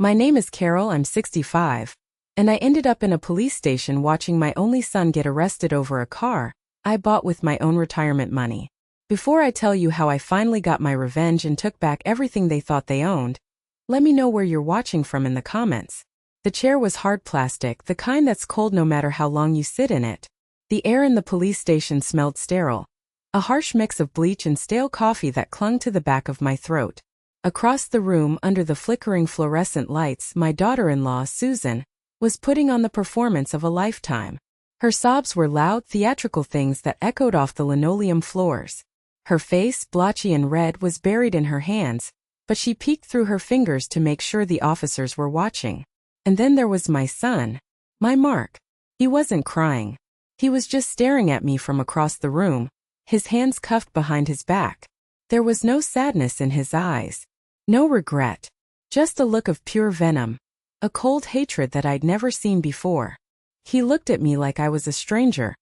My name is Carol, I'm 65. And I ended up in a police station watching my only son get arrested over a car I bought with my own retirement money. Before I tell you how I finally got my revenge and took back everything they thought they owned, let me know where you're watching from in the comments. The chair was hard plastic, the kind that's cold no matter how long you sit in it. The air in the police station smelled sterile. A harsh mix of bleach and stale coffee that clung to the back of my throat. Across the room, under the flickering fluorescent lights, my daughter-in-law, Susan, was putting on the performance of a lifetime. Her sobs were loud, theatrical things that echoed off the linoleum floors. Her face, blotchy and red, was buried in her hands, but she peeked through her fingers to make sure the officers were watching. And then there was my son, my Mark. He wasn't crying. He was just staring at me from across the room, his hands cuffed behind his back. There was no sadness in his eyes, no regret, just a look of pure venom, a cold hatred that I'd never seen before. He looked at me like I was a stranger,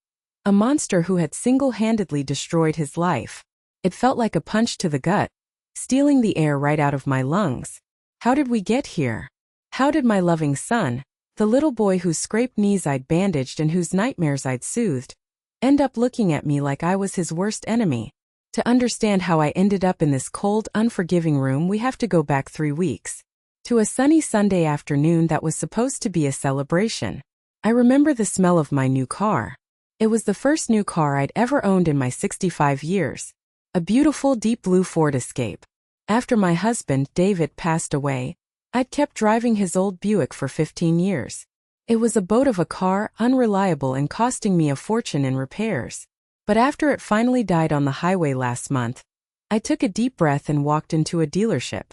a monster who had single-handedly destroyed his life. It felt like a punch to the gut, stealing the air right out of my lungs. How did we get here? How did my loving son, the little boy whose scraped knees I'd bandaged and whose nightmares I'd soothed, end up looking at me like I was his worst enemy? To understand how I ended up in this cold, unforgiving room, we have to go back 3 weeks. To a sunny Sunday afternoon that was supposed to be a celebration. I remember the smell of my new car. It was the first new car I'd ever owned in my 65 years. A beautiful deep blue Ford Escape. After my husband, David, passed away, I'd kept driving his old Buick for 15 years. It was a boat of a car, unreliable and costing me a fortune in repairs. But after it finally died on the highway last month, I took a deep breath and walked into a dealership.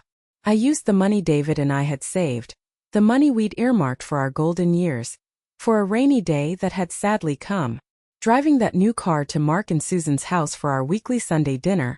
I used the money David and I had saved, the money we'd earmarked for our golden years, for a rainy day that had sadly come. Driving that new car to Mark and Susan's house for our weekly Sunday dinner,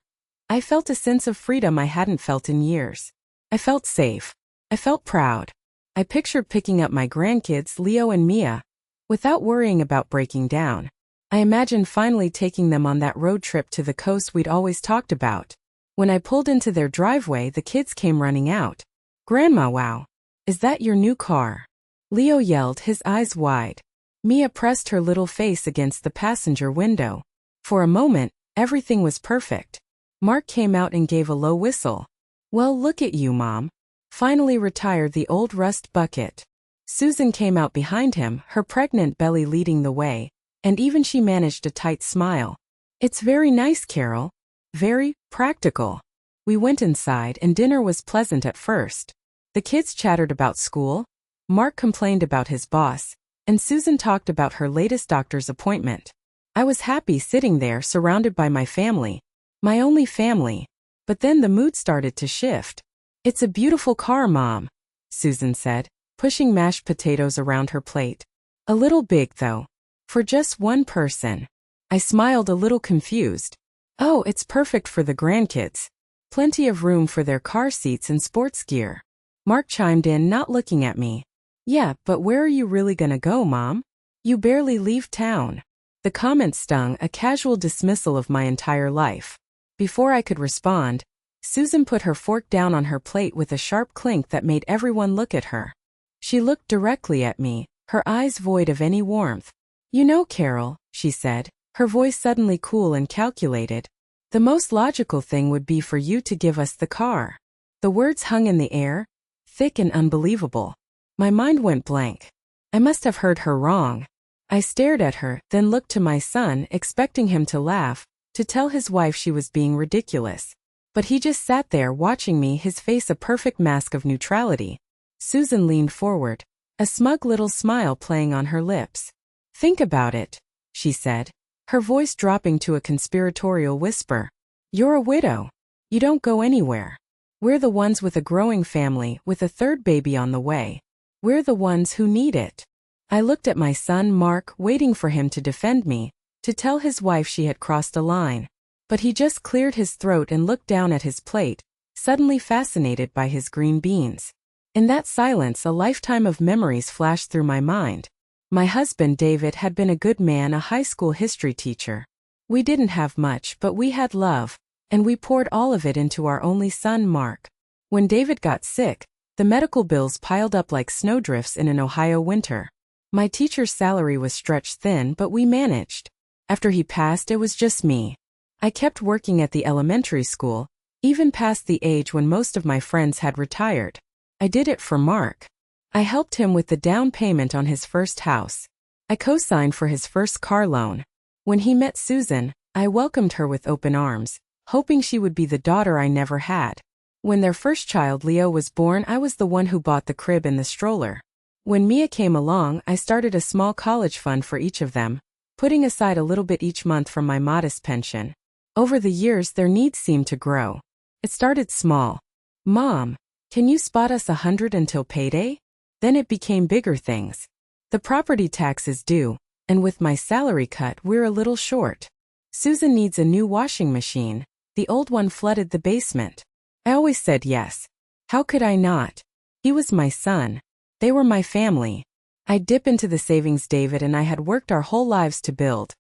I felt a sense of freedom I hadn't felt in years. I felt safe. I felt proud. I pictured picking up my grandkids, Leo and Mia, without worrying about breaking down. I imagined finally taking them on that road trip to the coast we'd always talked about. When I pulled into their driveway, the kids came running out. "Grandma, wow. Is that your new car?" Leo yelled, his eyes wide. Mia pressed her little face against the passenger window. For a moment, everything was perfect. Mark came out and gave a low whistle. "Well, look at you, Mom." Finally retired the old rust bucket. Susan came out behind him, her pregnant belly leading the way, and even she managed a tight smile. "It's very nice, Carol. Very practical." We went inside and dinner was pleasant at first. The kids chattered about school, Mark complained about his boss, and Susan talked about her latest doctor's appointment. I was happy sitting there surrounded by my family, my only family. But then the mood started to shift. "It's a beautiful car, Mom," Susan said, pushing mashed potatoes around her plate. "A little big, though. For just one person." I smiled a little confused. "Oh, it's perfect for the grandkids. Plenty of room for their car seats and sports gear." Mark chimed in, not looking at me. "Yeah, but where are you really gonna go, Mom? You barely leave town." The comment stung, a casual dismissal of my entire life. Before I could respond, Susan put her fork down on her plate with a sharp clink that made everyone look at her. She looked directly at me, her eyes void of any warmth. "You know, Carol," she said, her voice suddenly cool and calculated, "the most logical thing would be for you to give us the car." The words hung in the air, thick and unbelievable. My mind went blank. I must have heard her wrong. I stared at her, then looked to my son, expecting him to laugh, to tell his wife she was being ridiculous. But he just sat there watching me, his face a perfect mask of neutrality. Susan leaned forward, a smug little smile playing on her lips. "Think about it," she said, her voice dropping to a conspiratorial whisper. "You're a widow. You don't go anywhere. We're the ones with a growing family, with a third baby on the way. We're the ones who need it." I looked at my son Mark, waiting for him to defend me, to tell his wife she had crossed a line. But he just cleared his throat and looked down at his plate, suddenly fascinated by his green beans. In that silence, a lifetime of memories flashed through my mind. My husband David had been a good man, a high school history teacher. We didn't have much, but we had love, and we poured all of it into our only son Mark. When David got sick, The medical bills piled up like snowdrifts in an Ohio winter. My teacher's salary was stretched thin, but we managed. After he passed, it was just me. I kept working at the elementary school, even past the age when most of my friends had retired. I did it for Mark. I helped him with the down payment on his first house. I co-signed for his first car loan. When he met Susan, I welcomed her with open arms, hoping she would be the daughter I never had. When their first child, Leo, was born, I was the one who bought the crib and the stroller. When Mia came along, I started a small college fund for each of them, putting aside a little bit each month from my modest pension. Over the years, their needs seemed to grow. It started small. Mom, can you spot us $100 until payday? Then it became bigger things. The property tax is due, and with my salary cut, we're a little short. Susan needs a new washing machine. The old one flooded the basement. I always said yes. How could I not? He was my son. They were my family. I'd dip into the savings David and I had worked our whole lives to build.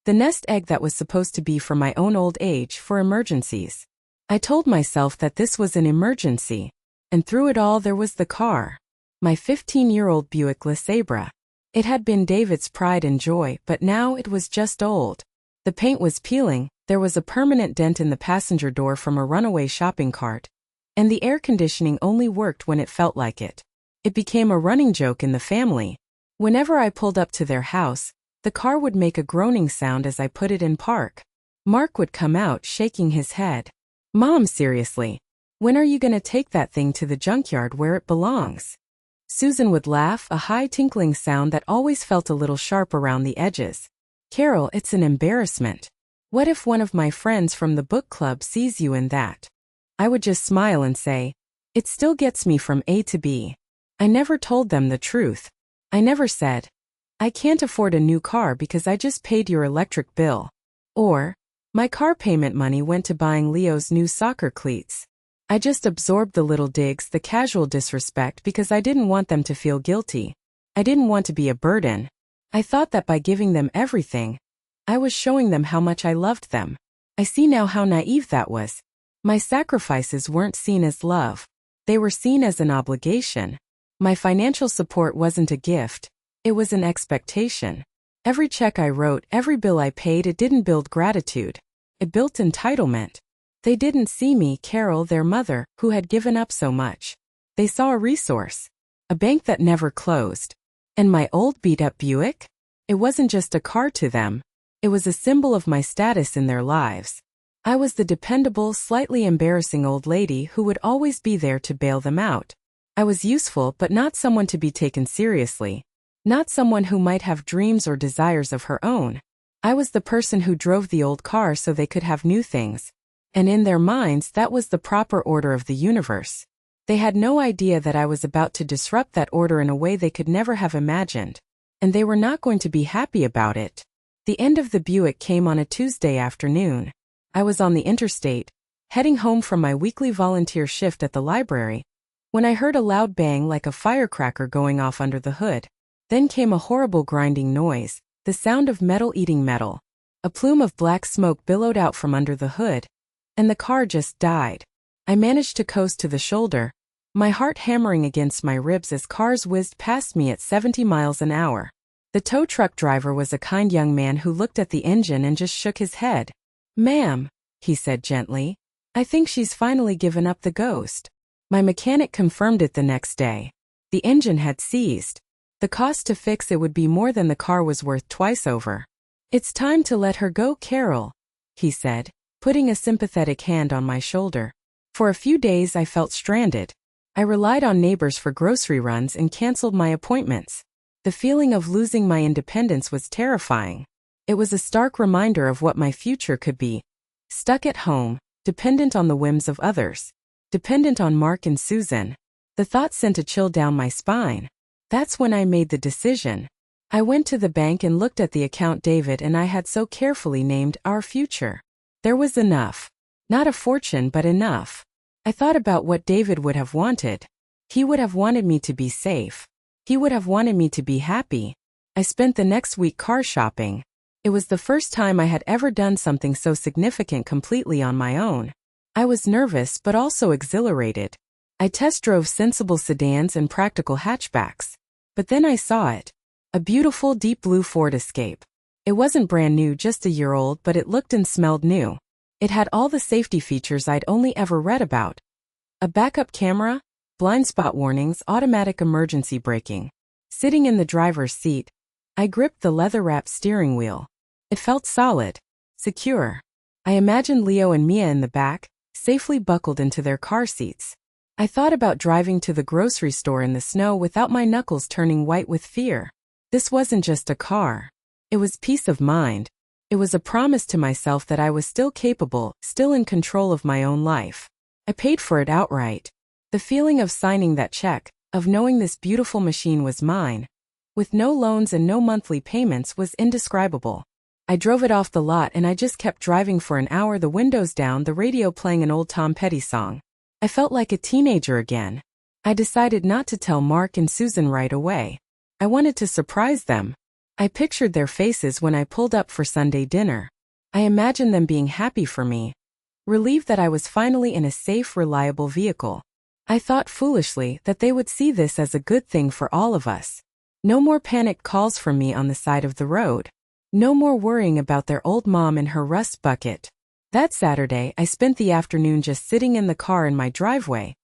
The nest egg that was supposed to be for my own old age, for emergencies. I told myself that this was an emergency. And through it all there was the car. My 15-year-old Buick LeSabre. It had been David's pride and joy, but now it was just old. The paint was peeling, there was a permanent dent in the passenger door from a runaway shopping cart, and the air conditioning only worked when it felt like it. It became a running joke in the family. Whenever I pulled up to their house, the car would make a groaning sound as I put it in park. Mark would come out shaking his head. Mom, seriously, when are you gonna take that thing to the junkyard where it belongs? Susan would laugh, a high tinkling sound that always felt a little sharp around the edges. Carol, it's an embarrassment. What if one of my friends from the book club sees you in that? I would just smile and say, it still gets me from A to B. I never told them the truth. I never said, I can't afford a new car because I just paid your electric bill. Or, my car payment money went to buying Leo's new soccer cleats. I just absorbed the little digs, the casual disrespect, because I didn't want them to feel guilty. I didn't want to be a burden. I thought that by giving them everything, I was showing them how much I loved them. I see now how naive that was. My sacrifices weren't seen as love. They were seen as an obligation. My financial support wasn't a gift. It was an expectation. Every check I wrote, every bill I paid, it didn't build gratitude. It built entitlement. They didn't see me, Carol, their mother, who had given up so much. They saw a resource. A bank that never closed. And my old beat-up Buick? It wasn't just a car to them. It was a symbol of my status in their lives. I was the dependable, slightly embarrassing old lady who would always be there to bail them out. I was useful, but not someone to be taken seriously. Not someone who might have dreams or desires of her own. I was the person who drove the old car so they could have new things. And in their minds, that was the proper order of the universe. They had no idea that I was about to disrupt that order in a way they could never have imagined. And they were not going to be happy about it. The end of the Buick came on a Tuesday afternoon. I was on the interstate, heading home from my weekly volunteer shift at the library, when I heard a loud bang like a firecracker going off under the hood. Then came a horrible grinding noise, the sound of metal eating metal. A plume of black smoke billowed out from under the hood, and the car just died. I managed to coast to the shoulder, my heart hammering against my ribs as cars whizzed past me at 70 miles an hour. The tow truck driver was a kind young man who looked at the engine and just shook his head. Ma'am, he said gently, I think she's finally given up the ghost. My mechanic confirmed it the next day. The engine had seized. The cost to fix it would be more than the car was worth twice over. It's time to let her go, Carol, he said, putting a sympathetic hand on my shoulder. For a few days I felt stranded. I relied on neighbors for grocery runs and canceled my appointments. The feeling of losing my independence was terrifying. It was a stark reminder of what my future could be. Stuck at home, dependent on the whims of others. Dependent on Mark and Susan. The thought sent a chill down my spine. That's when I made the decision. I went to the bank and looked at the account David and I had so carefully named Our Future. There was enough. Not a fortune, but enough. I thought about what David would have wanted. He would have wanted me to be safe. He would have wanted me to be happy. I spent the next week car shopping. It was the first time I had ever done something so significant completely on my own. I was nervous but also exhilarated. I test drove sensible sedans and practical hatchbacks. But then I saw it. A beautiful deep blue Ford Escape. It wasn't brand new, just a year old, but it looked and smelled new. It had all the safety features I'd only ever read about. A backup camera, blind spot warnings, automatic emergency braking. Sitting in the driver's seat, I gripped the leather-wrapped steering wheel. It felt solid, secure. I imagined Leo and Mia in the back, safely buckled into their car seats. I thought about driving to the grocery store in the snow without my knuckles turning white with fear. This wasn't just a car. It was peace of mind. It was a promise to myself that I was still capable, still in control of my own life. I paid for it outright. The feeling of signing that check, of knowing this beautiful machine was mine, with no loans and no monthly payments, was indescribable. I drove it off the lot and I just kept driving for an hour, the windows down, the radio playing an old Tom Petty song. I felt like a teenager again. I decided not to tell Mark and Susan right away. I wanted to surprise them. I pictured their faces when I pulled up for Sunday dinner. I imagined them being happy for me, relieved that I was finally in a safe, reliable vehicle. I thought foolishly that they would see this as a good thing for all of us. No more panicked calls from me on the side of the road. No more worrying about their old mom and her rust bucket. That Saturday, I spent the afternoon just sitting in the car in my driveway,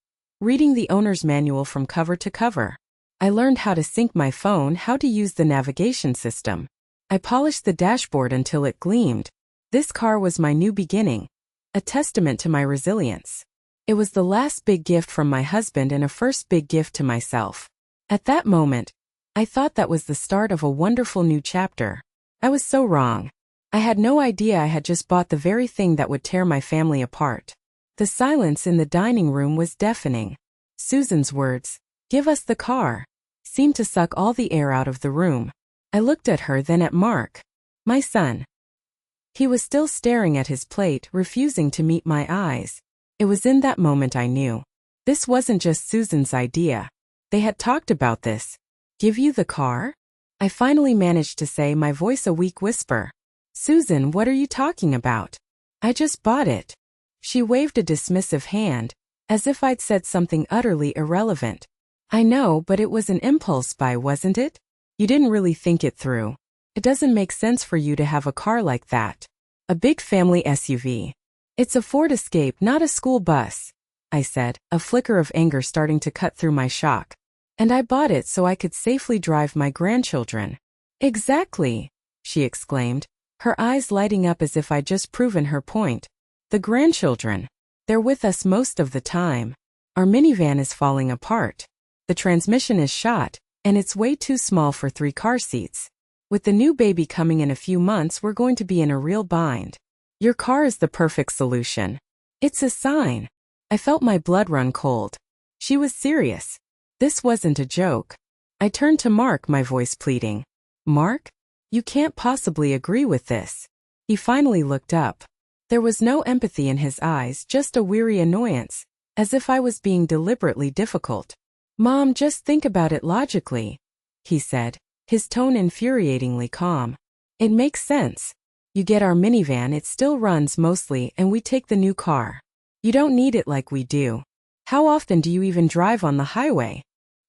reading the owner's manual from cover to cover. I learned how to sync my phone, how to use the navigation system. I polished the dashboard until it gleamed. This car was my new beginning, a testament to my resilience. It was the last big gift from my husband and a first big gift to myself. At that moment, I thought that was the start of a wonderful new chapter. I was so wrong. I had no idea I had just bought the very thing that would tear my family apart. The silence in the dining room was deafening. Susan's words, "Give us the car," seemed to suck all the air out of the room. I looked at her, then at Mark, my son. He was still staring at his plate, refusing to meet my eyes. It was in that moment I knew. This wasn't just Susan's idea. They had talked about this. "Give you the car?" I finally managed to say, my voice a weak whisper. "Susan, what are you talking about? I just bought it." She waved a dismissive hand, as if I'd said something utterly irrelevant. "I know, but it was an impulse buy, wasn't it? You didn't really think it through. It doesn't make sense for you to have a car like that. A big family SUV. It's a Ford Escape, not a school bus," I said, a flicker of anger starting to cut through my shock. "And I bought it so I could safely drive my grandchildren." "Exactly," she exclaimed, her eyes lighting up as if I'd just proven her point. "The grandchildren. They're with us most of the time. Our minivan is falling apart. The transmission is shot, and it's way too small for 3 car seats. With the new baby coming in a few months, we're going to be in a real bind. Your car is the perfect solution. It's a sign." I felt my blood run cold. She was serious. This wasn't a joke. I turned to Mark, my voice pleading. "Mark? You can't possibly agree with this." He finally looked up. There was no empathy in his eyes, just a weary annoyance, as if I was being deliberately difficult. "Mom, just think about it logically," he said, his tone infuriatingly calm. "It makes sense. You get our minivan, it still runs mostly, and we take the new car. You don't need it like we do. How often do you even drive on the highway?"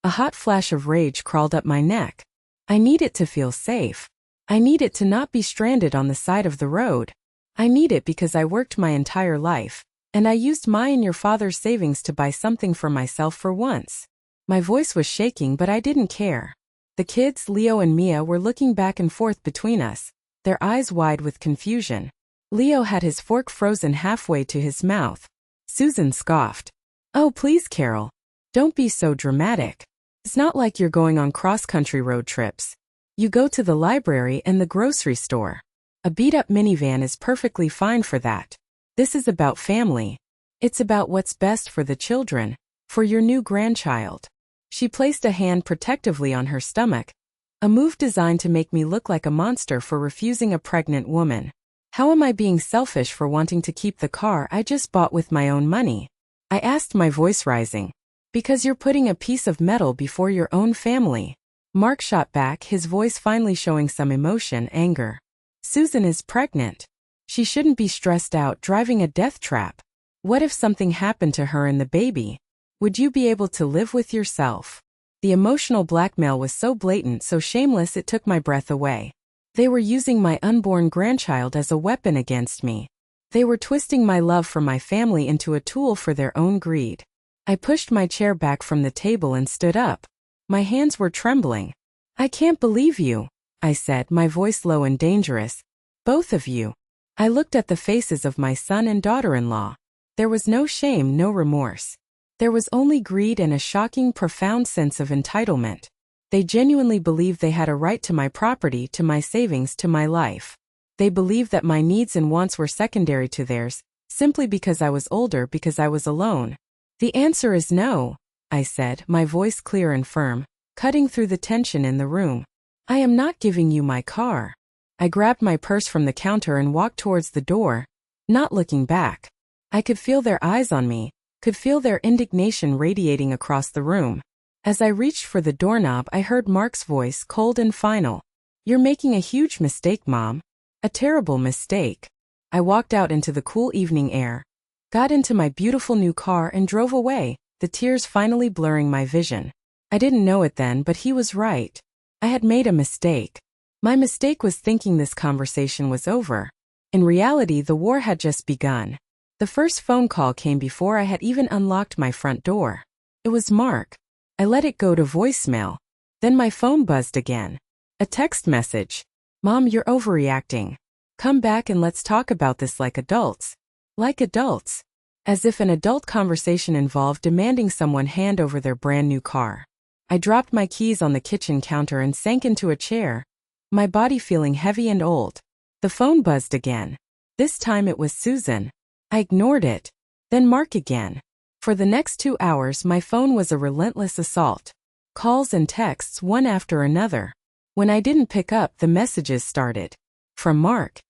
A hot flash of rage crawled up my neck. I need it to feel safe. I need it to not be stranded on the side of the road. I need it because I worked my entire life, and I used my and your father's savings to buy something for myself for once. My voice was shaking, but I didn't care. The kids, Leo and Mia, were looking back and forth between us, their eyes wide with confusion. Leo had his fork frozen halfway to his mouth. Susan scoffed. "Oh, please, Carol. Don't be so dramatic. It's not like you're going on cross-country road trips. You go to the library and the grocery store. A beat-up minivan is perfectly fine for that. This is about family. It's about what's best for the children, for your new grandchild." She placed a hand protectively on her stomach, a move designed to make me look like a monster for refusing a pregnant woman. How am I being selfish for wanting to keep the car I just bought with my own money? I asked, my voice rising. "Because you're putting a piece of metal before your own family." Mark shot back, his voice finally showing some emotion, anger. "Susan is pregnant. She shouldn't be stressed out driving a death trap. What if something happened to her and the baby? Would you be able to live with yourself? The emotional blackmail was so blatant, so shameless, it took my breath away. They were using my unborn grandchild as a weapon against me. They were twisting my love for my family into a tool for their own greed. I pushed my chair back from the table and stood up. My hands were trembling. I can't believe you, I said, my voice low and dangerous. Both of you. I looked at the faces of my son and daughter-in-law. There was no shame, no remorse. There was only greed and a shocking, profound sense of entitlement. They genuinely believed they had a right to my property, to my savings, to my life. They believed that my needs and wants were secondary to theirs, simply because I was older, because I was alone. The answer is no, I said, my voice clear and firm, cutting through the tension in the room. I am not giving you my car. I grabbed my purse from the counter and walked towards the door, not looking back. I could feel their eyes on me, could feel their indignation radiating across the room. As I reached for the doorknob, I heard Mark's voice, cold and final. You're making a huge mistake, Mom. A terrible mistake. I walked out into the cool evening air, got into my beautiful new car and drove away, the tears finally blurring my vision. I didn't know it then, but he was right. I had made a mistake. My mistake was thinking this conversation was over. In reality, the war had just begun. The first phone call came before I had even unlocked my front door. It was Mark. I let it go to voicemail. Then my phone buzzed again. A text message. Mom, you're overreacting. Come back and let's talk about this like adults. Like adults. As if an adult conversation involved demanding someone hand over their brand new car. I dropped my keys on the kitchen counter and sank into a chair, my body feeling heavy and old. The phone buzzed again. This time it was Susan. I ignored it. Then Mark again. For the next 2 hours my phone was a relentless assault. Calls and texts one after another. When I didn't pick up, the messages started. From Mark.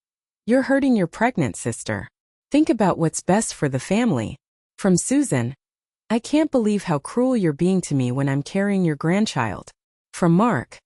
You're hurting your pregnant sister. Think about what's best for the family. From Susan. I can't believe how cruel you're being to me when I'm carrying your grandchild. From Mark.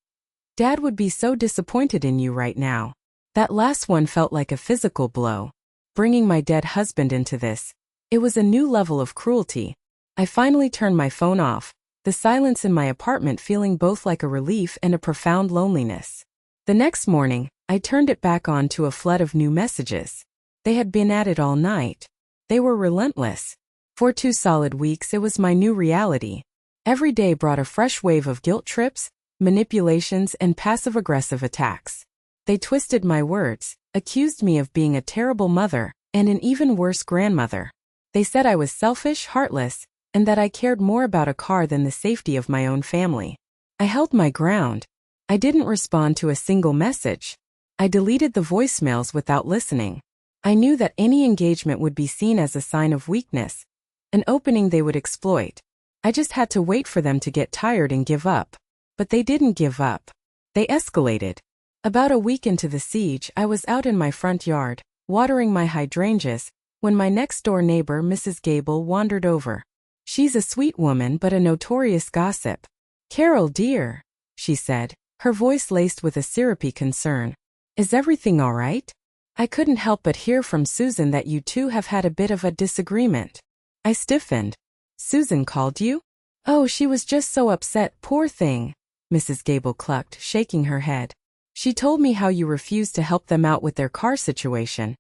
Dad would be so disappointed in you right now. That last one felt like a physical blow. Bringing my dead husband into this. It was a new level of cruelty. I finally turned my phone off, the silence in my apartment feeling both like a relief and a profound loneliness. The next morning, I turned it back on to a flood of new messages. They had been at it all night. They were relentless. For 2 solid weeks it was my new reality. Every day brought a fresh wave of guilt trips, manipulations, and passive-aggressive attacks. They twisted my words, accused me of being a terrible mother, and an even worse grandmother. They said I was selfish, heartless, and that I cared more about a car than the safety of my own family. I held my ground. I didn't respond to a single message. I deleted the voicemails without listening. I knew that any engagement would be seen as a sign of weakness, an opening they would exploit. I just had to wait for them to get tired and give up. But they didn't give up. They escalated. About a week into the siege, I was out in my front yard, watering my hydrangeas, when my next-door neighbor, Mrs. Gable, wandered over. She's a sweet woman but a notorious gossip. Carol, dear, she said, her voice laced with a syrupy concern. Is everything all right? I couldn't help but hear from Susan that you two have had a bit of a disagreement. I stiffened. Susan called you? Oh, she was just so upset, poor thing, Mrs. Gable clucked, shaking her head. She told me how you refused to help them out with their car situation,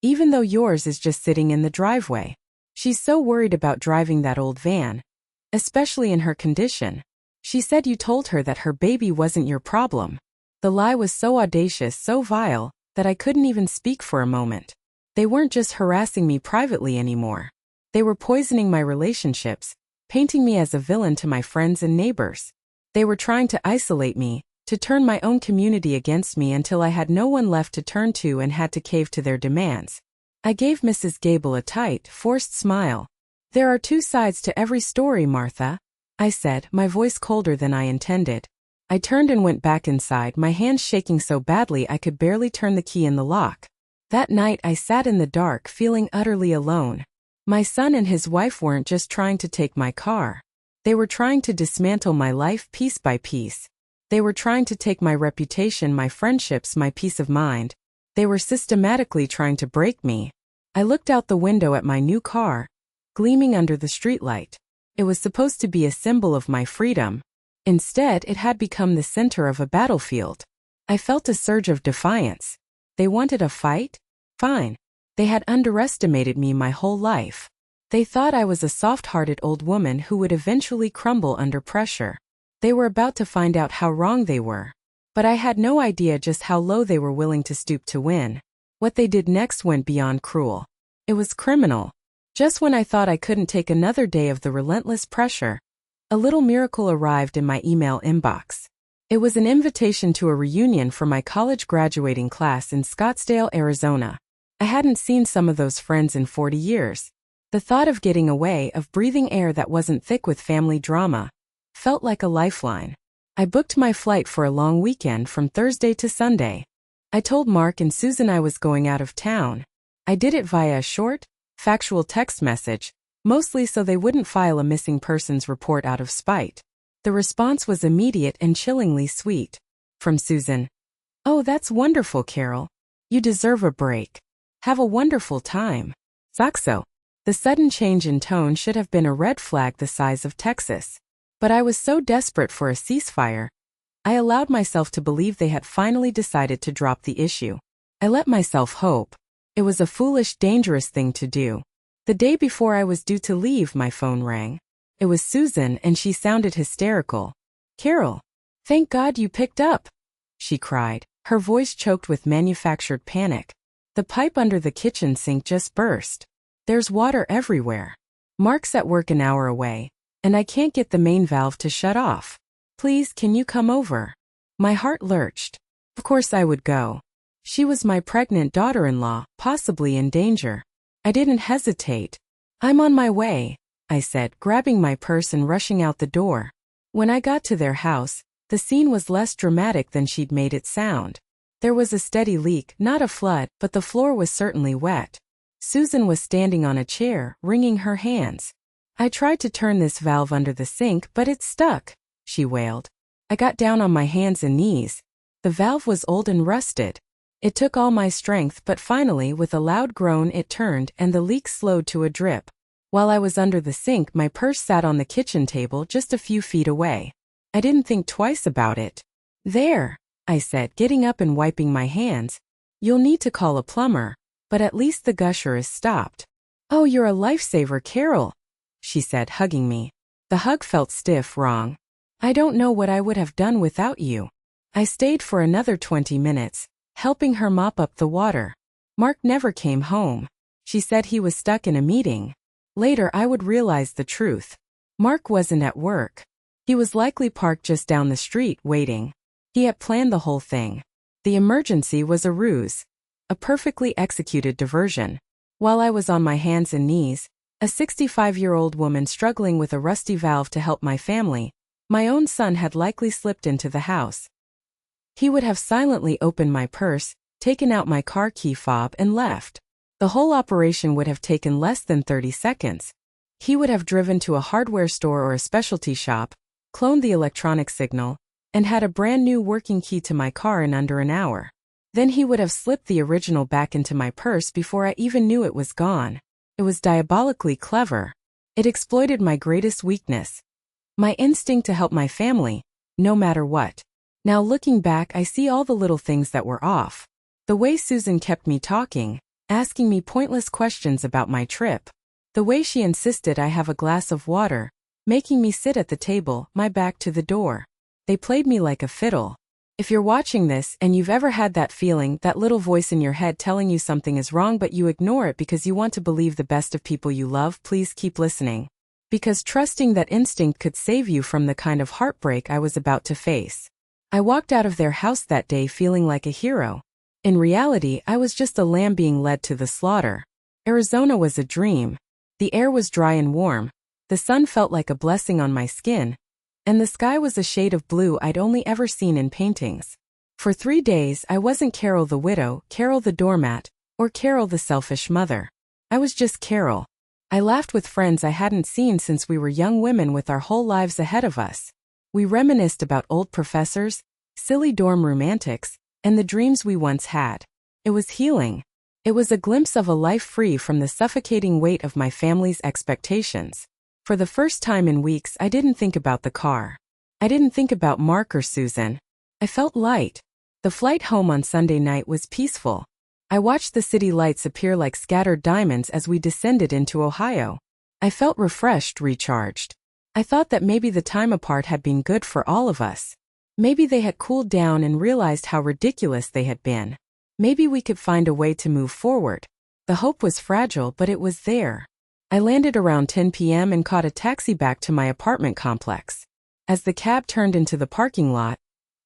even though yours is just sitting in the driveway. She's so worried about driving that old van, especially in her condition. She said you told her that her baby wasn't your problem. The lie was so audacious, so vile, that I couldn't even speak for a moment. They weren't just harassing me privately anymore. They were poisoning my relationships, painting me as a villain to my friends and neighbors. They were trying to isolate me, to turn my own community against me until I had no one left to turn to and had to cave to their demands. I gave Mrs. Gable a tight, forced smile. There are 2 sides to every story, Martha, I said, my voice colder than I intended. I turned and went back inside, my hands shaking so badly I could barely turn the key in the lock. That night I sat in the dark, feeling utterly alone. My son and his wife weren't just trying to take my car. They were trying to dismantle my life piece by piece. They were trying to take my reputation, my friendships, my peace of mind. They were systematically trying to break me. I looked out the window at my new car, gleaming under the streetlight. It was supposed to be a symbol of my freedom. Instead, it had become the center of a battlefield. I felt a surge of defiance. They wanted a fight? Fine. They had underestimated me my whole life. They thought I was a soft-hearted old woman who would eventually crumble under pressure. They were about to find out how wrong they were. But I had no idea just how low they were willing to stoop to win. What they did next went beyond cruel. It was criminal. Just when I thought I couldn't take another day of the relentless pressure, a little miracle arrived in my email inbox. It was an invitation to a reunion for my college graduating class in Scottsdale, Arizona. I hadn't seen some of those friends in 40 years. The thought of getting away, of breathing air that wasn't thick with family drama, felt like a lifeline. I booked my flight for a long weekend from Thursday to Sunday. I told Mark and Susan I was going out of town. I did it via a short, factual text message, mostly so they wouldn't file a missing persons report out of spite. The response was immediate and chillingly sweet. From Susan: "Oh, that's wonderful, Carol. You deserve a break. Have a wonderful time." Saxo. The sudden change in tone should have been a red flag the size of Texas. But I was so desperate for a ceasefire, I allowed myself to believe they had finally decided to drop the issue. I let myself hope. It was a foolish, dangerous thing to do. The day before I was due to leave, my phone rang. It was Susan, and she sounded hysterical. "Carol, thank God you picked up," she cried, her voice choked with manufactured panic. "The pipe under the kitchen sink just burst. There's water everywhere. Mark's at work an hour away, and I can't get the main valve to shut off. Please, can you come over?" My heart lurched. Of course I would go. She was my pregnant daughter-in-law, possibly in danger. I didn't hesitate. "I'm on my way," I said, grabbing my purse and rushing out the door. When I got to their house, the scene was less dramatic than she'd made it sound. There was a steady leak, not a flood, but the floor was certainly wet. Susan was standing on a chair, wringing her hands. "I tried to turn this valve under the sink, but it stuck," she wailed. I got down on my hands and knees. The valve was old and rusted. It took all my strength, but finally, with a loud groan, it turned, and the leak slowed to a drip. While I was under the sink, my purse sat on the kitchen table just a few feet away. I didn't think twice about it. "There," I said, getting up and wiping my hands. "You'll need to call a plumber, but at least the gusher is stopped." "Oh, you're a lifesaver, Carol," she said, hugging me. The hug felt stiff, wrong. "I don't know what I would have done without you." I stayed for another 20 minutes, helping her mop up the water. Mark never came home. She said he was stuck in a meeting. Later I would realize the truth. Mark wasn't at work. He was likely parked just down the street, waiting. He had planned the whole thing. The emergency was a ruse. A perfectly executed diversion. While I was on my hands and knees, a 65-year-old woman struggling with a rusty valve to help my family, my own son had likely slipped into the house. He would have silently opened my purse, taken out my car key fob, and left. The whole operation would have taken less than 30 seconds. He would have driven to a hardware store or a specialty shop, cloned the electronic signal, and had a brand new working key to my car in under an hour. Then he would have slipped the original back into my purse before I even knew it was gone. It was diabolically clever. It exploited my greatest weakness. My instinct to help my family, no matter what. Now looking back, I see all the little things that were off. The way Susan kept me talking, asking me pointless questions about my trip. The way she insisted I have a glass of water, making me sit at the table, my back to the door. They played me like a fiddle. If you're watching this and you've ever had that feeling, that little voice in your head telling you something is wrong but you ignore it because you want to believe the best of people you love, please keep listening. Because trusting that instinct could save you from the kind of heartbreak I was about to face. I walked out of their house that day feeling like a hero. In reality, I was just a lamb being led to the slaughter. Arizona was a dream. The air was dry and warm. The sun felt like a blessing on my skin. And the sky was a shade of blue I'd only ever seen in paintings. For 3 days, I wasn't Carol the widow, Carol the doormat, or Carol the selfish mother. I was just Carol. I laughed with friends I hadn't seen since we were young women with our whole lives ahead of us. We reminisced about old professors, silly dorm room antics, and the dreams we once had. It was healing. It was a glimpse of a life free from the suffocating weight of my family's expectations. For the first time in weeks, I didn't think about the car. I didn't think about Mark or Susan. I felt light. The flight home on Sunday night was peaceful. I watched the city lights appear like scattered diamonds as we descended into Ohio. I felt refreshed, recharged. I thought that maybe the time apart had been good for all of us. Maybe they had cooled down and realized how ridiculous they had been. Maybe we could find a way to move forward. The hope was fragile, but it was there. I landed around 10 p.m. and caught a taxi back to my apartment complex. As the cab turned into the parking lot,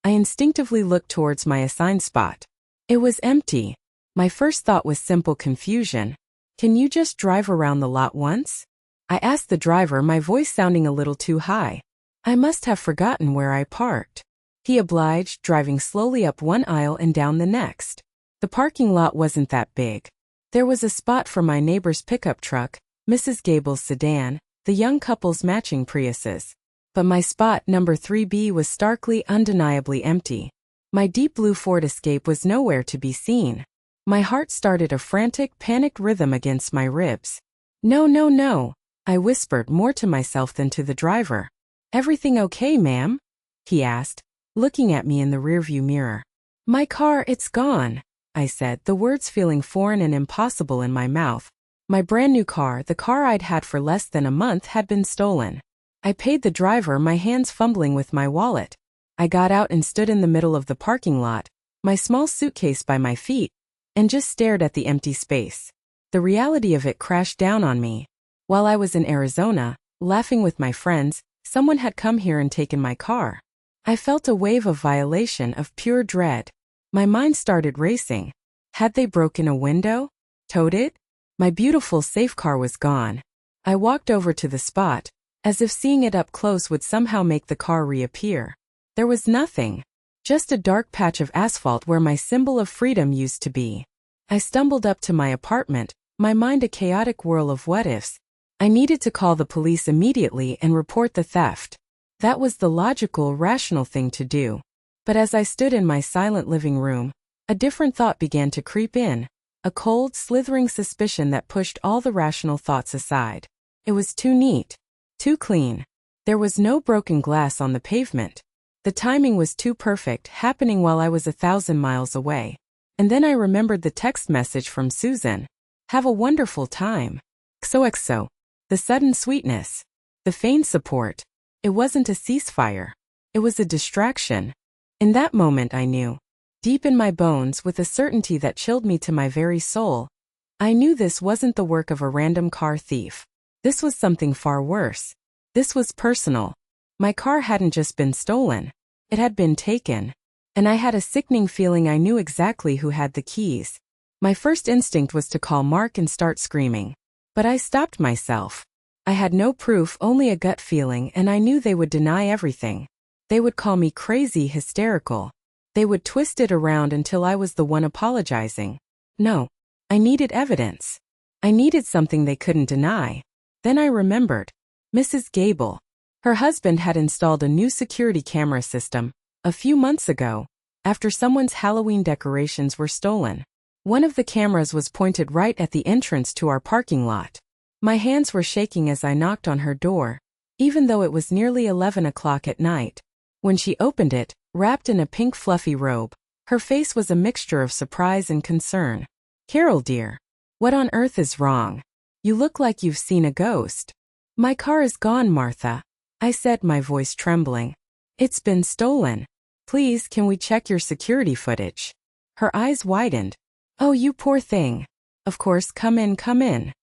I instinctively looked towards my assigned spot. It was empty. My first thought was simple confusion. Can you just drive around the lot once? I asked the driver, my voice sounding a little too high. I must have forgotten where I parked. He obliged, driving slowly up one aisle and down the next. The parking lot wasn't that big. There was a spot for my neighbor's pickup truck, Mrs. Gable's sedan, the young couple's matching Priuses. But my spot, number 3B, was starkly, undeniably empty. My deep blue Ford Escape was nowhere to be seen. My heart started a frantic, panicked rhythm against my ribs. No, no, no, I whispered, more to myself than to the driver. Everything okay, ma'am? He asked, looking at me in the rearview mirror. My car, it's gone, I said, the words feeling foreign and impossible in my mouth. My brand new car, the car I'd had for less than a month, had been stolen. I paid the driver, my hands fumbling with my wallet. I got out and stood in the middle of the parking lot, my small suitcase by my feet, and just stared at the empty space. The reality of it crashed down on me. While I was in Arizona, laughing with my friends, someone had come here and taken my car. I felt a wave of violation, of pure dread. My mind started racing. Had they broken a window? Towed it? My beautiful safe car was gone. I walked over to the spot, as if seeing it up close would somehow make the car reappear. There was nothing. Just a dark patch of asphalt where my symbol of freedom used to be. I stumbled up to my apartment, my mind a chaotic whirl of what-ifs. I needed to call the police immediately and report the theft. That was the logical, rational thing to do. But as I stood in my silent living room, a different thought began to creep in. A cold, slithering suspicion that pushed all the rational thoughts aside. It was too neat. Too clean. There was no broken glass on the pavement. The timing was too perfect, happening while I was 1,000 miles away. And then I remembered the text message from Susan. Have a wonderful time. XOXO. The sudden sweetness. The feigned support. It wasn't a ceasefire. It was a distraction. In that moment I knew. Deep in my bones, with a certainty that chilled me to my very soul, I knew this wasn't the work of a random car thief. This was something far worse. This was personal. My car hadn't just been stolen. It had been taken. And I had a sickening feeling I knew exactly who had the keys. My first instinct was to call Mark and start screaming. But I stopped myself. I had no proof, only a gut feeling, and I knew they would deny everything. They would call me crazy, hysterical. They would twist it around until I was the one apologizing. No. I needed evidence. I needed something they couldn't deny. Then I remembered. Mrs. Gable. Her husband had installed a new security camera system a few months ago, after someone's Halloween decorations were stolen. One of the cameras was pointed right at the entrance to our parking lot. My hands were shaking as I knocked on her door, even though it was nearly 11 o'clock at night. When she opened it, wrapped in a pink fluffy robe, her face was a mixture of surprise and concern. Carol dear, what on earth is wrong? You look like you've seen a ghost. My car is gone, Martha, I said, my voice trembling. It's been stolen. Please, can we check your security footage? Her eyes widened. Oh, you poor thing. Of course, come in, come in.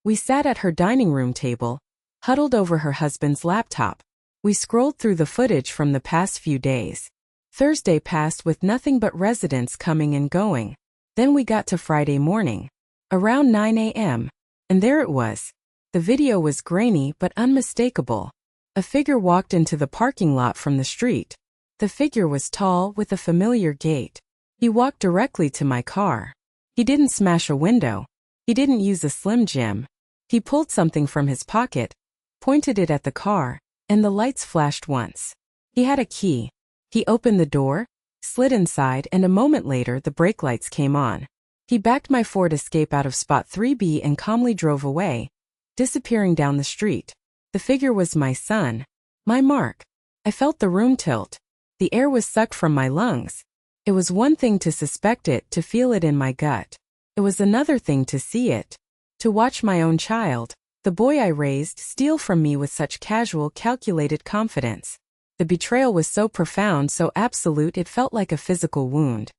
We sat at her dining room table, huddled over her husband's laptop. We scrolled through the footage from the past few days. Thursday passed with nothing but residents coming and going. Then we got to Friday morning, around 9 a.m., and there it was. The video was grainy but unmistakable. A figure walked into the parking lot from the street. The figure was tall, with a familiar gait. He walked directly to my car. He didn't smash a window. He didn't use a Slim Jim. He pulled something from his pocket, pointed it at the car, and the lights flashed once. He had a key. He opened the door, slid inside, and a moment later the brake lights came on. He backed my Ford Escape out of spot 3B and calmly drove away, disappearing down the street. The figure was my son. My Mark. I felt the room tilt. The air was sucked from my lungs. It was one thing to suspect it, to feel it in my gut. It was another thing to see it. To watch my own child, the boy I raised, steal from me with such casual, calculated confidence. The betrayal was so profound, so absolute, it felt like a physical wound.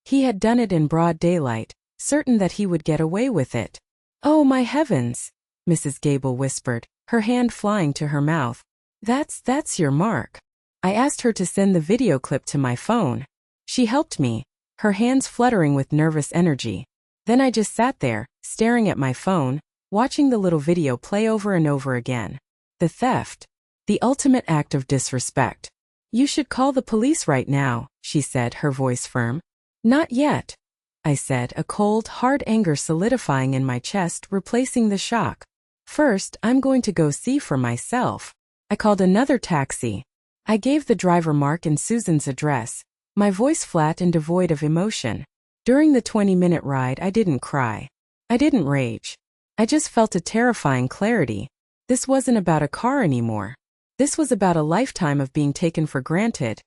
He had done it in broad daylight, certain that he would get away with it. "Oh, my heavens," Mrs. Gable whispered, her hand flying to her mouth. That's your Mark." I asked her to send the video clip to my phone. She helped me, her hands fluttering with nervous energy. Then I just sat there, staring at my phone, watching the little video play over and over again. The theft. The ultimate act of disrespect. "You should call the police right now," she said, her voice firm. "Not yet," I said, a cold, hard anger solidifying in my chest, replacing the shock. "First, I'm going to go see for myself." I called another taxi. I gave the driver Mark and Susan's address, my voice flat and devoid of emotion. During the 20-minute ride, I didn't cry. I didn't rage. I just felt a terrifying clarity. This wasn't about a car anymore. This was about a lifetime of being taken for granted.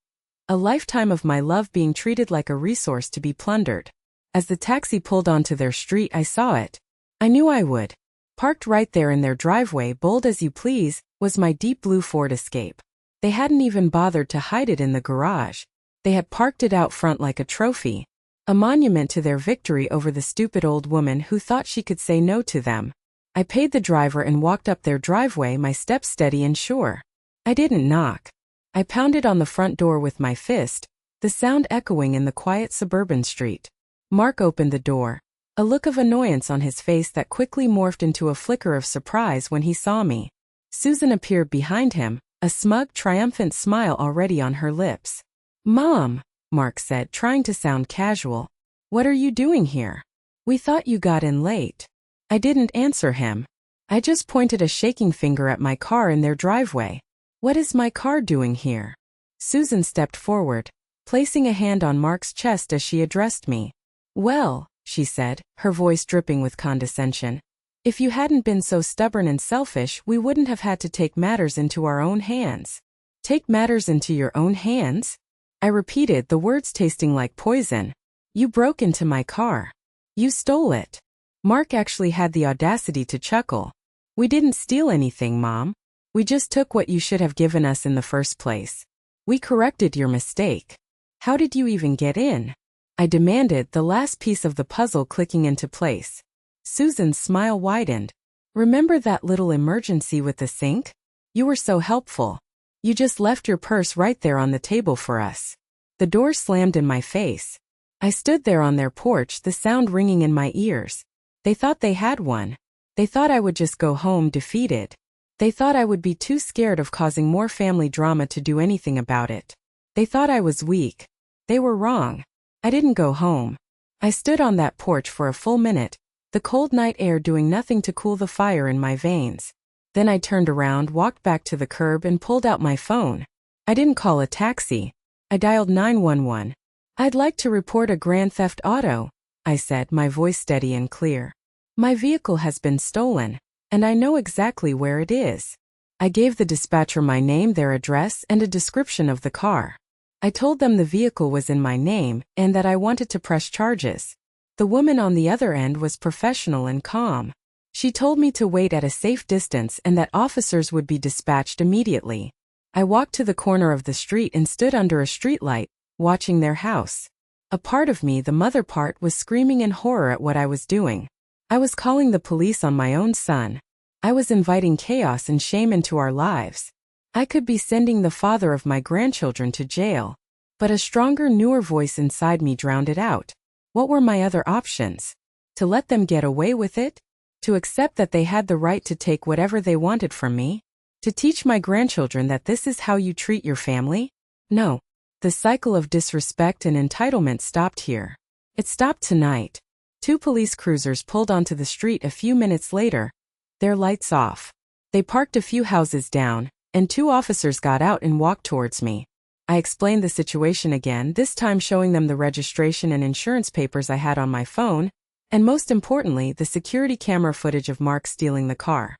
A lifetime of my love being treated like a resource to be plundered. As the taxi pulled onto their street, I saw it. I knew I would. Parked right there in their driveway, bold as you please, was my deep blue Ford Escape. They hadn't even bothered to hide it in the garage. They had parked it out front like a trophy, a monument to their victory over the stupid old woman who thought she could say no to them. I paid the driver and walked up their driveway, my steps steady and sure. I didn't knock. I pounded on the front door with my fist, the sound echoing in the quiet suburban street. Mark opened the door, a look of annoyance on his face that quickly morphed into a flicker of surprise when he saw me. Susan appeared behind him, a smug, triumphant smile already on her lips. "Mom," Mark said, trying to sound casual. "What are you doing here? We thought you got in late." I didn't answer him. I just pointed a shaking finger at my car in their driveway. "What is my car doing here?" Susan stepped forward, placing a hand on Mark's chest as she addressed me. "Well," she said, her voice dripping with condescension, "if you hadn't been so stubborn and selfish, we wouldn't have had to take matters into our own hands." "Take matters into your own hands?" I repeated, the words tasting like poison. "You broke into my car. You stole it." Mark actually had the audacity to chuckle. "We didn't steal anything, Mom. We just took what you should have given us in the first place. We corrected your mistake." "How did you even get in?" I demanded, the last piece of the puzzle clicking into place. Susan's smile widened. "Remember that little emergency with the sink? You were so helpful. You just left your purse right there on the table for us." The door slammed in my face. I stood there on their porch, the sound ringing in my ears. They thought they had one. They thought I would just go home defeated. They thought I would be too scared of causing more family drama to do anything about it. They thought I was weak. They were wrong. I didn't go home. I stood on that porch for a full minute, the cold night air doing nothing to cool the fire in my veins. Then I turned around, walked back to the curb and pulled out my phone. I didn't call a taxi. I dialed 911. "I'd like to report a grand theft auto," I said, my voice steady and clear. "My vehicle has been stolen, and I know exactly where it is." I gave the dispatcher my name, their address, and a description of the car. I told them the vehicle was in my name and that I wanted to press charges. The woman on the other end was professional and calm. She told me to wait at a safe distance and that officers would be dispatched immediately. I walked to the corner of the street and stood under a streetlight, watching their house. A part of me, the mother part, was screaming in horror at what I was doing. I was calling the police on my own son. I was inviting chaos and shame into our lives. I could be sending the father of my grandchildren to jail. But a stronger, newer voice inside me drowned it out. What were my other options? To let them get away with it? To accept that they had the right to take whatever they wanted from me? To teach my grandchildren that this is how you treat your family? No. The cycle of disrespect and entitlement stopped here. It stopped tonight. 2 police cruisers pulled onto the street a few minutes later, their lights off. They parked a few houses down, and 2 officers got out and walked towards me. I explained the situation again, this time showing them the registration and insurance papers I had on my phone, and most importantly, the security camera footage of Mark stealing the car.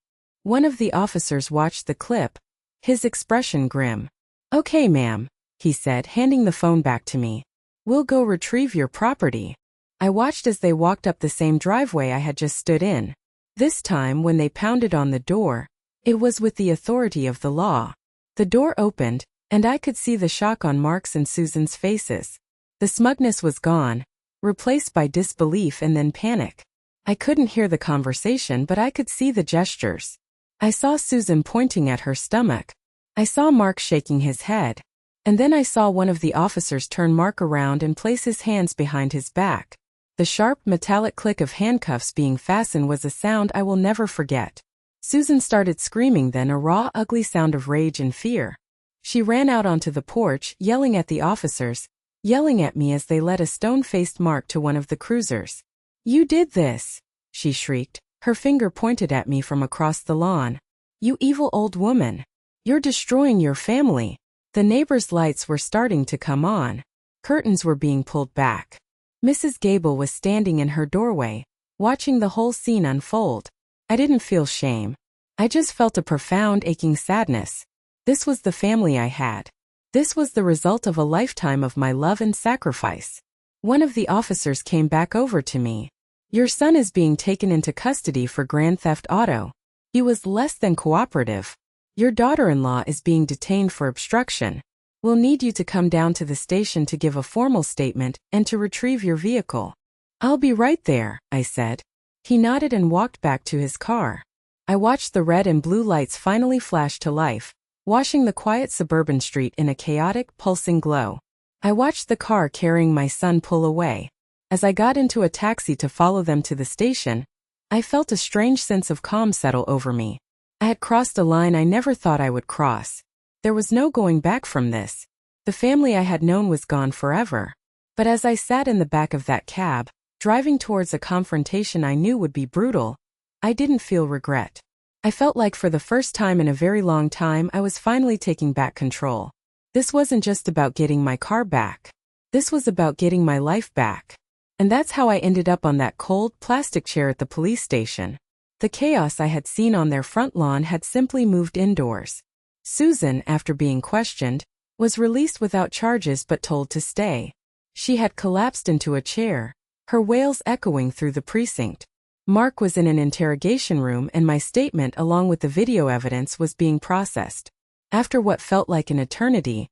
One of the officers watched the clip, his expression grim. "Okay, ma'am," he said, handing the phone back to me. "We'll go retrieve your property." I watched as they walked up the same driveway I had just stood in. This time, when they pounded on the door, it was with the authority of the law. The door opened, and I could see the shock on Mark's and Susan's faces. The smugness was gone, replaced by disbelief and then panic. I couldn't hear the conversation, but I could see the gestures. I saw Susan pointing at her stomach. I saw Mark shaking his head. And then I saw one of the officers turn Mark around and place his hands behind his back. The sharp, metallic click of handcuffs being fastened was a sound I will never forget. Susan started screaming, then a raw, ugly sound of rage and fear. She ran out onto the porch, yelling at the officers, yelling at me as they led a stone-faced Mark to one of the cruisers. "You did this!" she shrieked, her finger pointed at me from across the lawn. "You evil old woman! You're destroying your family!" The neighbors' lights were starting to come on. Curtains were being pulled back. Mrs. Gable was standing in her doorway, watching the whole scene unfold. I didn't feel shame. I just felt a profound aching sadness. This was the family I had. This was the result of a lifetime of my love and sacrifice. One of the officers came back over to me. "Your son is being taken into custody for grand theft auto. He was less than cooperative. Your daughter-in-law is being detained for obstruction. We'll need you to come down to the station to give a formal statement and to retrieve your vehicle." "I'll be right there," I said. He nodded and walked back to his car. I watched the red and blue lights finally flash to life, washing the quiet suburban street in a chaotic, pulsing glow. I watched the car carrying my son pull away. As I got into a taxi to follow them to the station, I felt a strange sense of calm settle over me. I had crossed a line I never thought I would cross. There was no going back from this. The family I had known was gone forever. But as I sat in the back of that cab, driving towards a confrontation I knew would be brutal, I didn't feel regret. I felt like for the first time in a very long time I was finally taking back control. This wasn't just about getting my car back. This was about getting my life back. And that's how I ended up on that cold, plastic chair at the police station. The chaos I had seen on their front lawn had simply moved indoors. Susan, after being questioned, was released without charges but told to stay. She had collapsed into a chair, her wails echoing through the precinct. Mark was in an interrogation room and my statement along with the video evidence was being processed. After what felt like an eternity,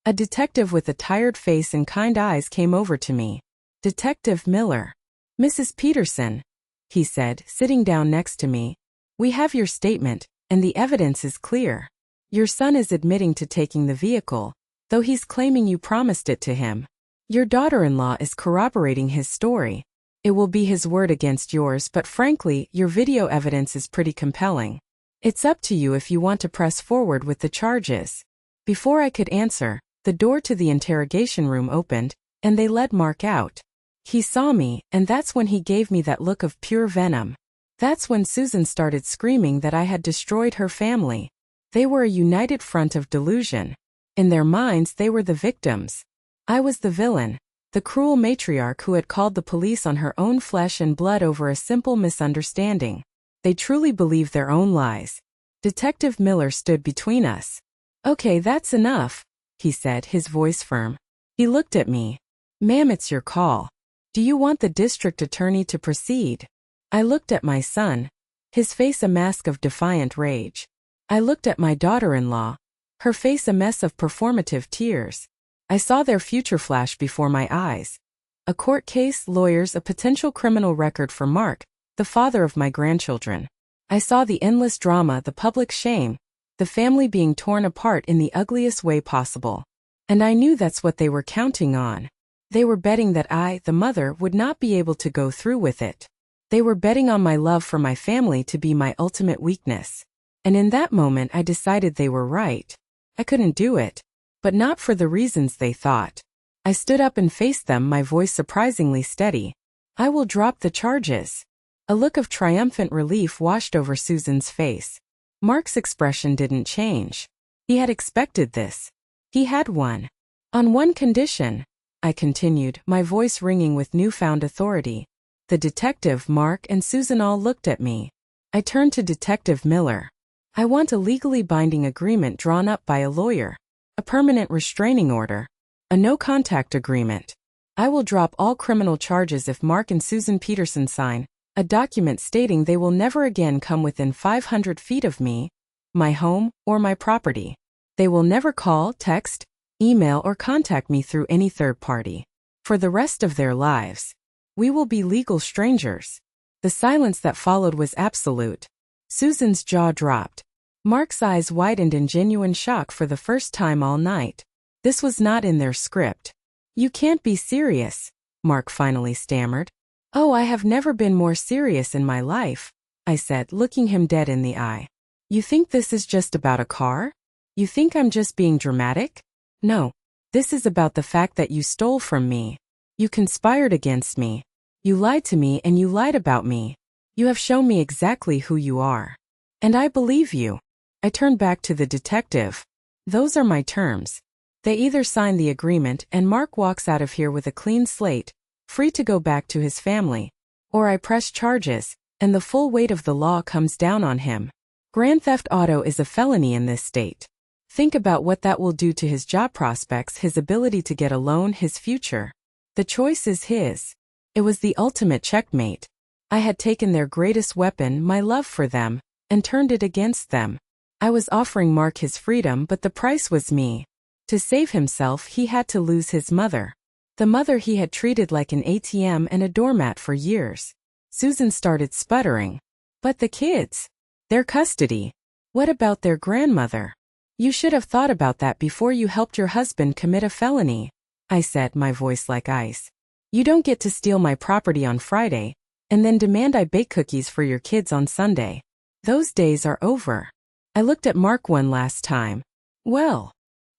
a detective with a tired face and kind eyes came over to me. "Detective Miller." "Mrs. Peterson," he said, sitting down next to me. "We have your statement, and the evidence is clear. Your son is admitting to taking the vehicle, though he's claiming you promised it to him. Your daughter-in-law is corroborating his story. It will be his word against yours, but frankly, your video evidence is pretty compelling. It's up to you if you want to press forward with the charges." Before I could answer, the door to the interrogation room opened, and they led Mark out. He saw me, and that's when he gave me that look of pure venom. That's when Susan started screaming that I had destroyed her family. They were a united front of delusion. In their minds, they were the victims. I was the villain, the cruel matriarch who had called the police on her own flesh and blood over a simple misunderstanding. They truly believed their own lies. Detective Miller stood between us. "Okay, that's enough," he said, his voice firm. He looked at me. "Ma'am, it's your call. Do you want the district attorney to proceed?" I looked at my son, his face a mask of defiant rage. I looked at my daughter-in-law, her face a mess of performative tears. I saw their future flash before my eyes. A court case, lawyers, a potential criminal record for Mark, the father of my grandchildren. I saw the endless drama, the public shame, the family being torn apart in the ugliest way possible. And I knew that's what they were counting on. They were betting that I, the mother, would not be able to go through with it. They were betting on my love for my family to be my ultimate weakness. And in that moment I decided they were right. I couldn't do it. But not for the reasons they thought. I stood up and faced them, my voice surprisingly steady. "I will drop the charges." A look of triumphant relief washed over Susan's face. Mark's expression didn't change. He had expected this. He had won. "On one condition," I continued, my voice ringing with newfound authority. The detective, Mark, and Susan all looked at me. I turned to Detective Miller. I want a legally binding agreement drawn up by a lawyer, a permanent restraining order, a no-contact agreement. I will drop all criminal charges if Mark and Susan Peterson sign a document stating they will never again come within 500 feet of me, my home, or my property. They will never call, text, email, or contact me through any third party. For the rest of their lives, we will be legal strangers. The silence that followed was absolute. Susan's jaw dropped. Mark's eyes widened in genuine shock for the first time all night. This was not in their script. You can't be serious, Mark finally stammered. Oh, I have never been more serious in my life, I said, looking him dead in the eye. You think this is just about a car? You think I'm just being dramatic? No. This is about the fact that you stole from me. You conspired against me. You lied to me and you lied about me. You have shown me exactly who you are. And I believe you. I turned back to the detective. Those are my terms. They either sign the agreement and Mark walks out of here with a clean slate, free to go back to his family, or I press charges, and the full weight of the law comes down on him. Grand theft auto is a felony in this state. Think about what that will do to his job prospects, his ability to get a loan, his future. The choice is his. It was the ultimate checkmate. I had taken their greatest weapon, my love for them, and turned it against them. I was offering Mark his freedom, but the price was me. To save himself, he had to lose his mother. The mother he had treated like an ATM and a doormat for years. Susan started sputtering. But the kids? Their custody? What about their grandmother? You should have thought about that before you helped your husband commit a felony, I said, my voice like ice. You don't get to steal my property on Friday, and then demand I bake cookies for your kids on Sunday. Those days are over. I looked at Mark one last time. Well.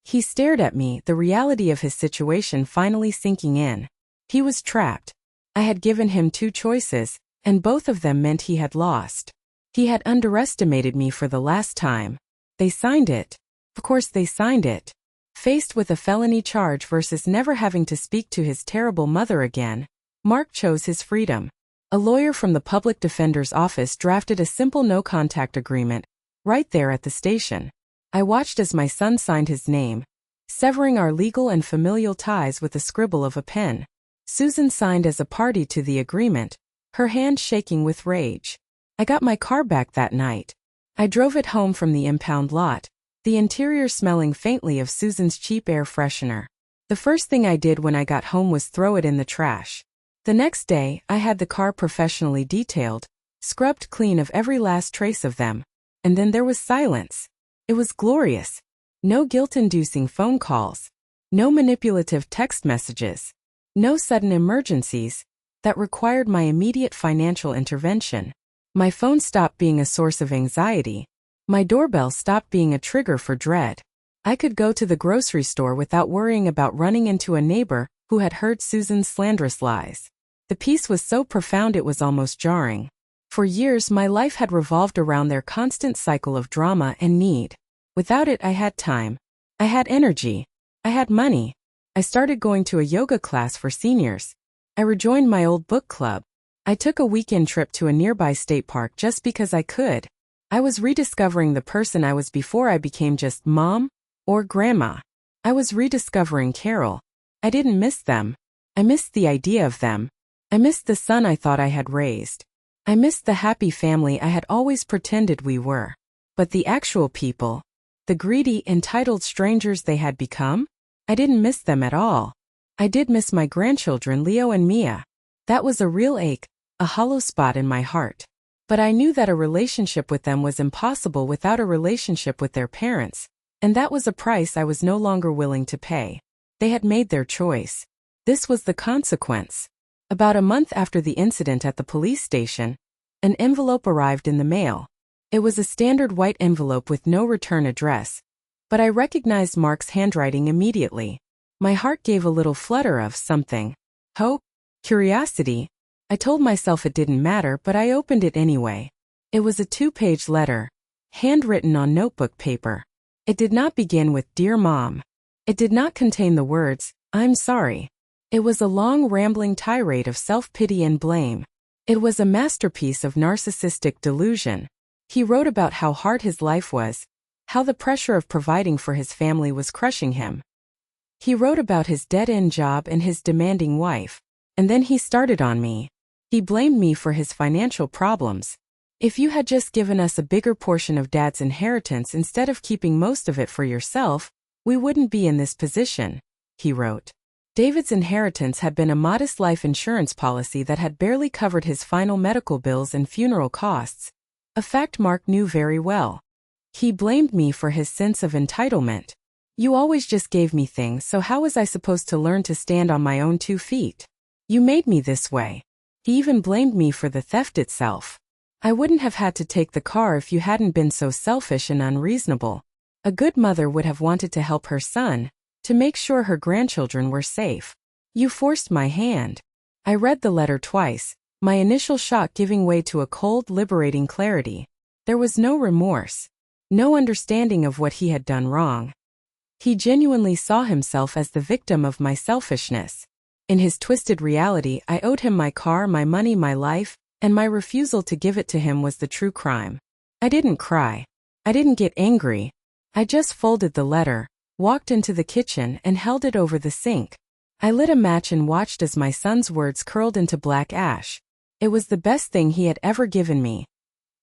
He stared at me, the reality of his situation finally sinking in. He was trapped. I had given him two choices, and both of them meant he had lost. He had underestimated me for the last time. They signed it. Of course they signed it. Faced with a felony charge versus never having to speak to his terrible mother again, Mark chose his freedom. A lawyer from the public defender's office drafted a simple no-contact agreement, right there at the station. I watched as my son signed his name, severing our legal and familial ties with the scribble of a pen. Susan signed as a party to the agreement, her hand shaking with rage. I got my car back that night. I drove it home from the impound lot, the interior smelling faintly of Susan's cheap air freshener. The first thing I did when I got home was throw it in the trash. The next day, I had the car professionally detailed, scrubbed clean of every last trace of them. And then there was silence. It was glorious. No guilt-inducing phone calls. No manipulative text messages. No sudden emergencies that required my immediate financial intervention. My phone stopped being a source of anxiety. My doorbell stopped being a trigger for dread. I could go to the grocery store without worrying about running into a neighbor who had heard Susan's slanderous lies. The peace was so profound it was almost jarring. For years my life had revolved around their constant cycle of drama and need. Without it I had time. I had energy. I had money. I started going to a yoga class for seniors. I rejoined my old book club. I took a weekend trip to a nearby state park just because I could. I was rediscovering the person I was before I became just mom or grandma. I was rediscovering Carol. I didn't miss them. I missed the idea of them. I missed the son I thought I had raised. I missed the happy family I had always pretended we were. But the actual people, the greedy, entitled strangers they had become, I didn't miss them at all. I did miss my grandchildren Leo and Mia. That was a real ache, a hollow spot in my heart. But I knew that a relationship with them was impossible without a relationship with their parents, and that was a price I was no longer willing to pay. They had made their choice. This was the consequence. About a month after the incident at the police station, an envelope arrived in the mail. It was a standard white envelope with no return address, but I recognized Mark's handwriting immediately. My heart gave a little flutter of something. Hope? Curiosity? I told myself it didn't matter, but I opened it anyway. It was a 2-page letter, handwritten on notebook paper. It did not begin with "Dear Mom." It did not contain the words, "I'm sorry." It was a long, rambling tirade of self-pity and blame. It was a masterpiece of narcissistic delusion. He wrote about how hard his life was, how the pressure of providing for his family was crushing him. He wrote about his dead-end job and his demanding wife. And then he started on me. He blamed me for his financial problems. If you had just given us a bigger portion of Dad's inheritance instead of keeping most of it for yourself, we wouldn't be in this position, he wrote. David's inheritance had been a modest life insurance policy that had barely covered his final medical bills and funeral costs, a fact Mark knew very well. He blamed me for his sense of entitlement. You always just gave me things, so how was I supposed to learn to stand on my own 2 feet? You made me this way. He even blamed me for the theft itself. I wouldn't have had to take the car if you hadn't been so selfish and unreasonable. A good mother would have wanted to help her son, to make sure her grandchildren were safe. You forced my hand. I read the letter twice, my initial shock giving way to a cold, liberating clarity. There was no remorse, no understanding of what he had done wrong. He genuinely saw himself as the victim of my selfishness. In his twisted reality, I owed him my car, my money, my life, and my refusal to give it to him was the true crime. I didn't cry. I didn't get angry. I just folded the letter, walked into the kitchen, and held it over the sink. I lit a match and watched as my son's words curled into black ash. It was the best thing he had ever given me.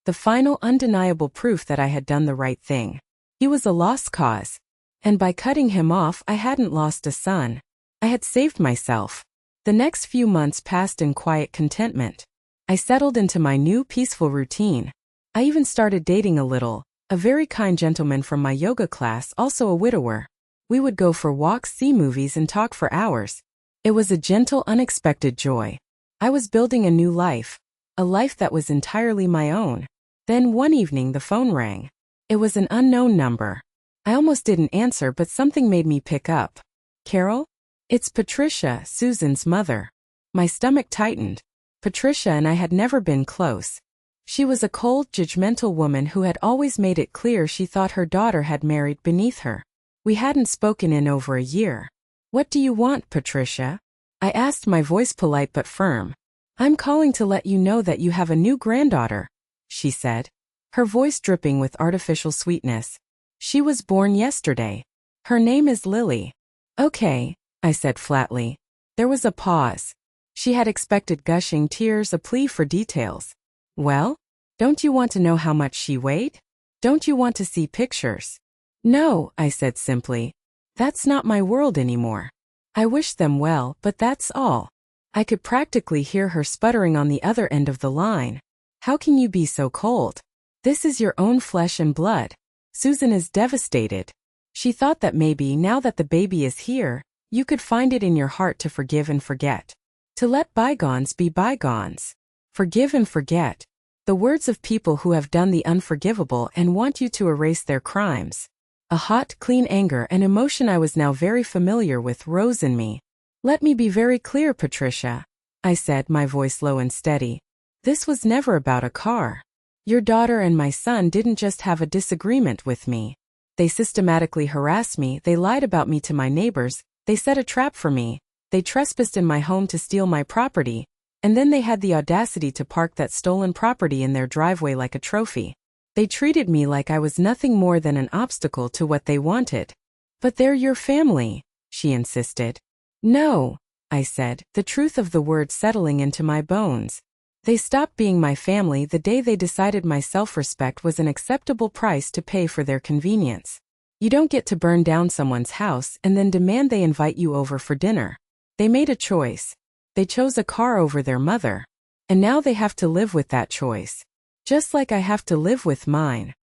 The final undeniable proof that I had done the right thing. He was a lost cause. And by cutting him off, I hadn't lost a son. I had saved myself. The next few months passed in quiet contentment. I settled into my new peaceful routine. I even started dating a little, a very kind gentleman from my yoga class, also a widower. We would go for walks, see movies, and talk for hours. It was a gentle, unexpected joy. I was building a new life, a life that was entirely my own. Then one evening the phone rang. It was an unknown number. I almost didn't answer, but something made me pick up. Carol? It's Patricia, Susan's mother. My stomach tightened. Patricia and I had never been close. She was a cold, judgmental woman who had always made it clear she thought her daughter had married beneath her. We hadn't spoken in over a year. What do you want, Patricia? I asked, my voice polite but firm. I'm calling to let you know that you have a new granddaughter, she said, her voice dripping with artificial sweetness. She was born yesterday. Her name is Lily. Okay, I said flatly. There was a pause. She had expected gushing tears, a plea for details. Well? Don't you want to know how much she weighed? Don't you want to see pictures? No, I said simply. That's not my world anymore. I wish them well, but that's all. I could practically hear her sputtering on the other end of the line. How can you be so cold? This is your own flesh and blood. Susan is devastated. She thought that maybe, now that the baby is here, you could find it in your heart to forgive and forget. To let bygones be bygones. Forgive and forget. The words of people who have done the unforgivable and want you to erase their crimes. A hot, clean anger, an emotion I was now very familiar with, rose in me. Let me be very clear, Patricia, I said, my voice low and steady. This was never about a car. Your daughter and my son didn't just have a disagreement with me. They systematically harassed me, they lied about me to my neighbors, they set a trap for me, they trespassed in my home to steal my property, and then they had the audacity to park that stolen property in their driveway like a trophy. They treated me like I was nothing more than an obstacle to what they wanted. But they're your family, she insisted. No, I said, the truth of the word settling into my bones. They stopped being my family the day they decided my self-respect was an acceptable price to pay for their convenience. You don't get to burn down someone's house and then demand they invite you over for dinner. They made a choice. They chose a car over their mother. And now they have to live with that choice. Just like I have to live with mine.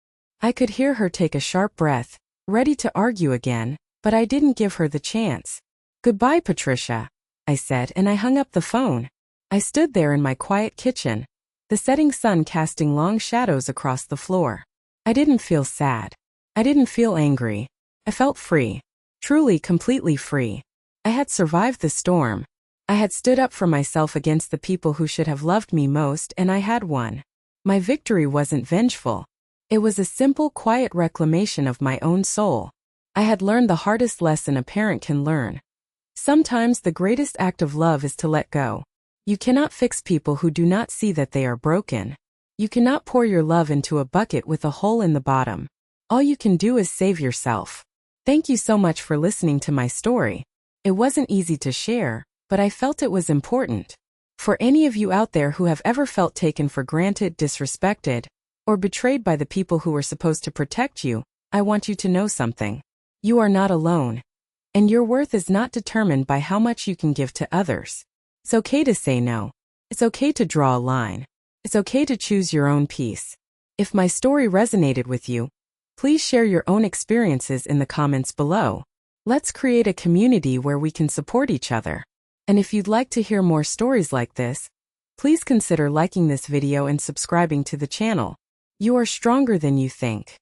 I could hear her take a sharp breath, ready to argue again, but I didn't give her the chance. Goodbye, Patricia, I said, and I hung up the phone. I stood there in my quiet kitchen, the setting sun casting long shadows across the floor. I didn't feel sad. I didn't feel angry. I felt free. Truly, completely free. I had survived the storm. I had stood up for myself against the people who should have loved me most, and I had won. My victory wasn't vengeful. It was a simple, quiet reclamation of my own soul. I had learned the hardest lesson a parent can learn. Sometimes the greatest act of love is to let go. You cannot fix people who do not see that they are broken. You cannot pour your love into a bucket with a hole in the bottom. All you can do is save yourself. Thank you so much for listening to my story. It wasn't easy to share, but I felt it was important. For any of you out there who have ever felt taken for granted, disrespected, or betrayed by the people who were supposed to protect you, I want you to know something. You are not alone. And your worth is not determined by how much you can give to others. It's okay to say no. It's okay to draw a line. It's okay to choose your own peace. If my story resonated with you, please share your own experiences in the comments below. Let's create a community where we can support each other. And if you'd like to hear more stories like this, please consider liking this video and subscribing to the channel. You are stronger than you think.